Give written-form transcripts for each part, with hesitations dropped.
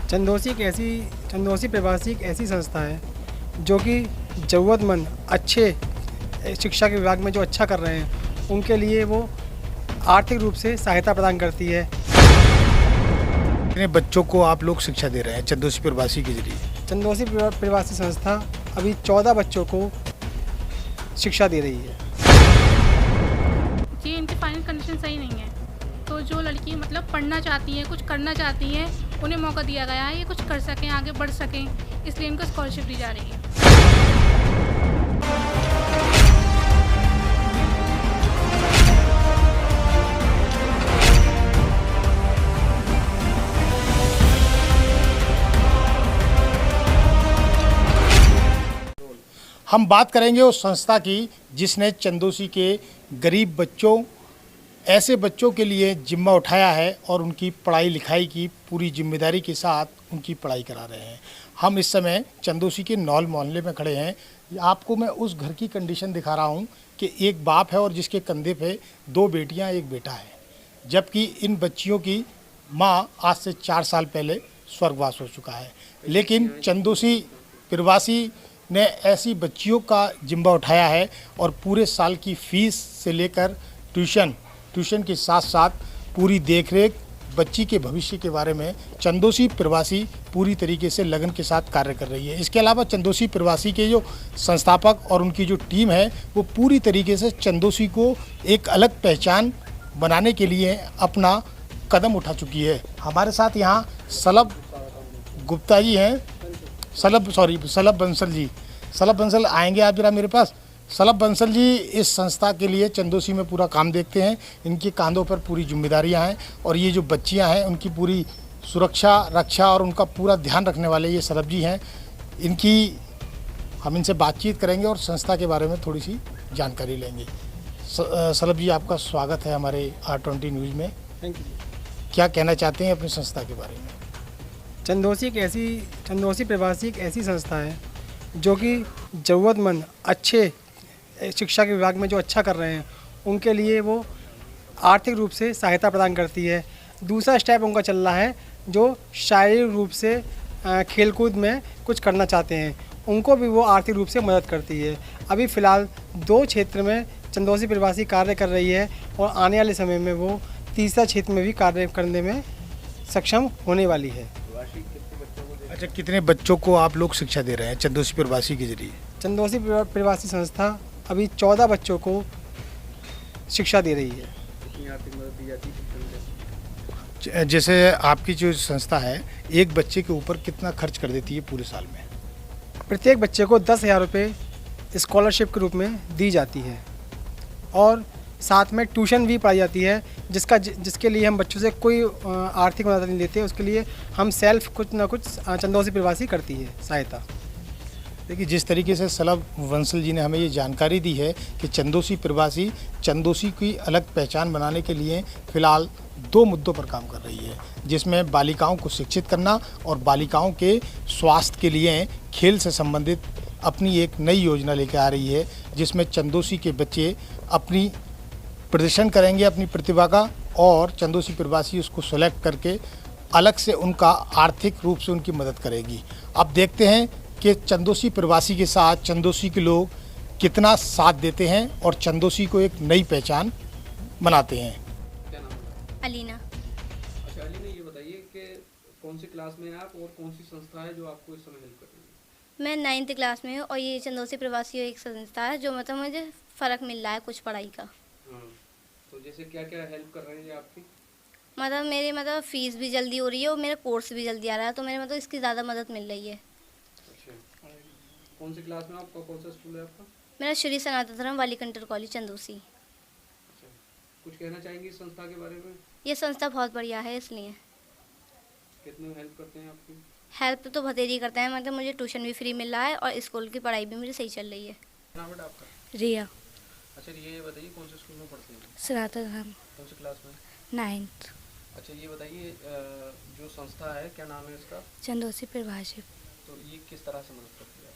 चंदोसी प्रवासी एक ऐसी संस्था है जो कि ज़रूरतमंद अच्छे शिक्षा के विभाग में जो अच्छा कर रहे हैं उनके लिए वो आर्थिक रूप से सहायता प्रदान करती है। कितने बच्चों को आप लोग शिक्षा दे रहे हैं चंदोसी प्रवासी के जरिए? चंदोसी प्रवासी संस्था अभी 14 बच्चों को शिक्षा दे रही है। जी, इनकी फाइनेंशियल कंडीशन सही नहीं है, तो जो लड़की मतलब पढ़ना चाहती हैं, कुछ करना चाहती हैं, उन्हें मौका दिया गया है ये कुछ कर सकें, आगे बढ़ सकें, इसलिए इनको स्कॉलरशिप दी जा रही है। हम बात करेंगे उस संस्था की जिसने चंदोसी के गरीब बच्चों, ऐसे बच्चों के लिए जिम्मा उठाया है और उनकी पढ़ाई लिखाई की पूरी जिम्मेदारी के साथ उनकी पढ़ाई करा रहे हैं। हम इस समय चंदोसी के नौल मोहल्ले में खड़े हैं। आपको मैं उस घर की कंडीशन दिखा रहा हूं कि एक बाप है और जिसके कंधे पे 2 बेटियां, 1 बेटा है, जबकि इन बच्चियों की माँ आज से 4 साल पहले स्वर्गवास हो चुका है। लेकिन चंदोसी प्रवासी ने ऐसी बच्चियों का जिम्मा उठाया है और पूरे साल की फीस से लेकर ट्यूशन के साथ साथ पूरी देखरेख, बच्ची के भविष्य के बारे में चंदोसी प्रवासी पूरी तरीके से लगन के साथ कार्य कर रही है। इसके अलावा चंदोसी प्रवासी के जो संस्थापक और उनकी जो टीम है वो पूरी तरीके से चंदोसी को एक अलग पहचान बनाने के लिए अपना कदम उठा चुकी है। हमारे साथ यहाँ सलभ गुप्ता जी हैं, सलभ बंसल जी। सलभ बंसल आएंगे आप जरा मेरे पास। सलभ बंसल जी इस संस्था के लिए चंदोसी में पूरा काम देखते हैं। इनके कंधों पर पूरी जिम्मेदारियां हैं और ये जो बच्चियां हैं उनकी पूरी सुरक्षा, रक्षा और उनका पूरा ध्यान रखने वाले ये सलभ जी हैं। हम इनसे बातचीत करेंगे और संस्था के बारे में थोड़ी सी जानकारी लेंगे। सलभ जी, आपका स्वागत है हमारे R20 न्यूज़ में। Thank you. क्या कहना चाहते हैं अपनी संस्था के बारे में? चंदोसी प्रवासी एक ऐसी संस्था है जो कि ज़रूरतमंद अच्छे शिक्षा के विभाग में जो अच्छा कर रहे हैं उनके लिए वो आर्थिक रूप से सहायता प्रदान करती है। दूसरा स्टेप उनका चल रहा है जो शारीरिक रूप से खेलकूद में कुछ करना चाहते हैं, उनको भी वो आर्थिक रूप से मदद करती है। अभी फ़िलहाल 2 क्षेत्र में चंदोसी प्रवासी कार्य कर रही है और आने वाले समय में वो तीसरा क्षेत्र में भी कार्य करने में सक्षम होने वाली है। अच्छा, कितने बच्चों को आप लोग शिक्षा दे रहे हैं चंदोसी प्रवासी के जरिए? चंदोसी प्रवासी संस्था अभी 14 बच्चों को शिक्षा दे रही है। कितनी आर्थिक मदद दी जाती है? जैसे आपकी जो संस्था है एक बच्चे के ऊपर कितना खर्च कर देती है पूरे साल में? प्रत्येक बच्चे को 10,000 रुपये स्कॉलरशिप के रूप में दी जाती है और साथ में ट्यूशन भी पढ़ाई जाती है जिसके लिए हम बच्चों से कोई आर्थिक मदद नहीं लेते। उसके लिए हम सेल्फ कुछ ना कुछ चंदोसी प्रवासी करती है सहायता। देखिए, जिस तरीके से सलभ बंसल जी ने हमें ये जानकारी दी है कि चंदोसी प्रवासी चंदोसी की अलग पहचान बनाने के लिए फ़िलहाल 2 मुद्दों पर काम कर रही है, जिसमें बालिकाओं को शिक्षित करना और बालिकाओं के स्वास्थ्य के लिए खेल से संबंधित अपनी एक नई योजना लेकर आ रही है, जिसमें चंदोसी के बच्चे अपनी प्रदर्शन करेंगे अपनी प्रतिभा का और चंदोसी प्रवासी उसको सेलेक्ट करके अलग से उनका आर्थिक रूप से उनकी मदद करेगी। अब देखते हैं कि चंदोसी प्रवासी के साथ चंदोसी के लोग कितना साथ देते हैं और चंदोसी को एक नई पहचान बनाते हैं। क्या नाम है? अलीना। अच्छा अलीना, ये बताइए कि कौन सी क्लास में हैं आप और कौन सी संस्था है जो आपको इस समय हेल्प कर रही है? मैं 9th क्लास में हूँ और ये चंदोसी प्रवासी एक संस्था है जो मतलब मुझे फ़र्क मिल रहा है कुछ पढ़ाई का। हाँ, तो जैसे क्या क्या हेल्प कर रहे हैं ये आपकी? मतलब मेरी फ़ीस भी जल्दी हो रही है और मेरा कोर्स भी जल्दी आ रहा है, तो मेरे इसकी ज़्यादा मदद मिल रही है। अच्छा, कौन सी क्लास में आपका, कौन सा स्कूल है आपका? मेरा श्री सनातन धर्म वाली कंटर कॉलेज चंदोसी। अच्छा, कुछ कहना चाहेंगी इस संस्था के बारे में? ये संस्था बहुत बढ़िया है, इसलिए कितने हेल्प करते हैं आपकी? हेल्प तो बतेरी करते हैं। मतलब मुझे ट्यूशन भी फ्री मिल रहा है और स्कूल की पढ़ाई भी मुझे सही चल रही है। नाम बेटा आपका? रिया। अच्छा, ये बताइए कौन से स्कूल में पढ़ते हैं? सनातन धर्म कौन सी क्लास में? 9th। अच्छा, ये बताइए जो संस्था है क्या नाम है इसका? चंदोसी प्रवासी। तो ये किस तरह से मदद करती है?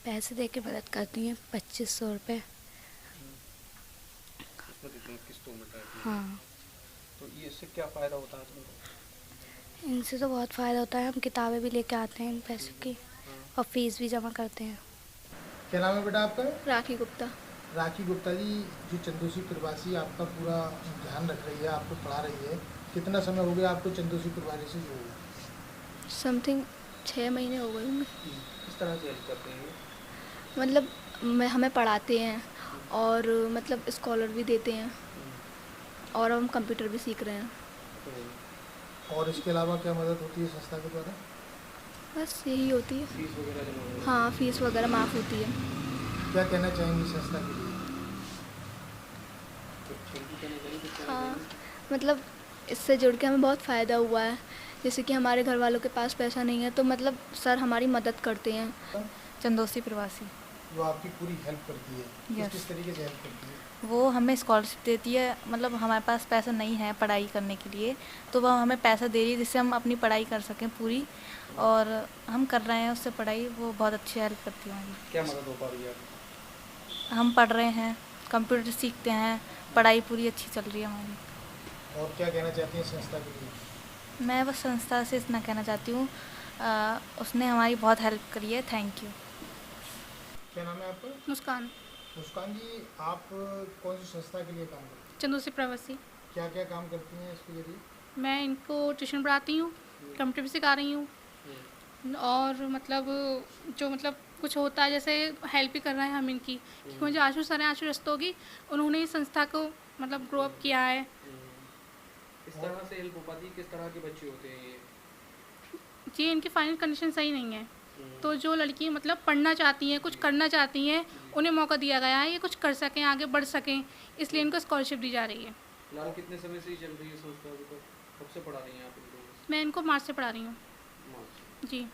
पैसे दे के मदद करती हैं, 2500 रुपये। इसमें किस्तों में टाइप में? हाँ। तो ये इससे क्या फ़ायदा होता है तुमको? इनसे तो बहुत फ़ायदा होता है, हम किताबें भी लेके आते हैं इन पैसों की और फीस भी जमा करते हैं। क्या नाम है बेटा आपका? राखी गुप्ता। राखी गुप्ता जी, जो चंदोसी प्रवासी आपका पूरा ध्यान रख रही है, आपको पढ़ा रही है, कितना समय हो गया आपको चंदोसी प्रवासी से जुड़े? समथिंग 6 महीने हो गए होंगे। किस तरह से हेल्प करते हैं? मतलब हमें पढ़ाते हैं और मतलब स्कॉलर भी देते हैं और हम कंप्यूटर भी सीख रहे हैं। और इसके अलावा क्या मदद होती है संस्था के द्वारा? बस यही होती है। फीस वगैरह जमा होती है? हाँ, फीस वगैरह माफ़ होती है। क्या कहना चाहेंगी संस्था के लिए? कुछ थैंक यू कहना चाहिए, कुछ कहना हाँ, चाहिए? मतलब इससे जुड़ के हमें बहुत फ़ायदा हुआ है। जैसे कि हमारे घर वालों के पास पैसा नहीं है तो मतलब सर हमारी मदद करते हैं। चंदोसी प्रवासी जो आपकी पूरी हेल्प करती है, Yes. किस तरीके से हेल्प करती है? वो हमें स्कॉलरशिप देती है, मतलब हमारे पास पैसा नहीं है पढ़ाई करने के लिए तो वह हमें पैसा दे रही है जिससे हम अपनी पढ़ाई कर सकें पूरी, और हम कर रहे हैं उससे पढ़ाई। वो बहुत अच्छी हेल्प करती है हमारी। क्या मदद हो पा रही है आपकी? हम पढ़ रहे हैं, कंप्यूटर सीखते हैं, पढ़ाई पूरी अच्छी चल रही है हमारी। और क्या कहना चाहती हैं संस्था के लिए? मैं बस संस्था से इतना कहना चाहती हूँ, उसने हमारी बहुत हेल्प करी है। Thank you. क्या नाम है आपका? मुस्कान। मुस्कान जी, आप कौन सी संस्था के लिए काम करती हैं? चंदोसी प्रवासी। क्या क्या काम करती हैं इसके जरिए? मैं इनको ट्यूशन पढ़ाती हूँ, कंप्यूटर भी सिखा रही हूँ, और मतलब जो मतलब कुछ होता है जैसे हेल्प भी कर रहे हैं हम इनकी, क्योंकि जो आशु सर हैं, आशु रस्तोगी, उन्होंने इस संस्था को मतलब ग्रो अप किया है। किस तरह से हेल्प हो पाती है? किस तरह के बच्चे होते हैं ये? जी, इनकी फाइनेंशियल कंडीशन सही नहीं है, तो जो लड़की मतलब पढ़ना चाहती हैं, कुछ करना चाहती हैं, उन्हें मौका दिया गया है, ये कुछ कर सकें, आगे बढ़ सकें, इसलिए इनको स्कॉलरशिप दी जा रही है। फिलहाल कितने समय से ही चल रही है संस्था? अभी तक कब से पढ़ा रही हैं आप इनको? मैं इनको मार्च से पढ़ा रही हूँ। मार्च। जी।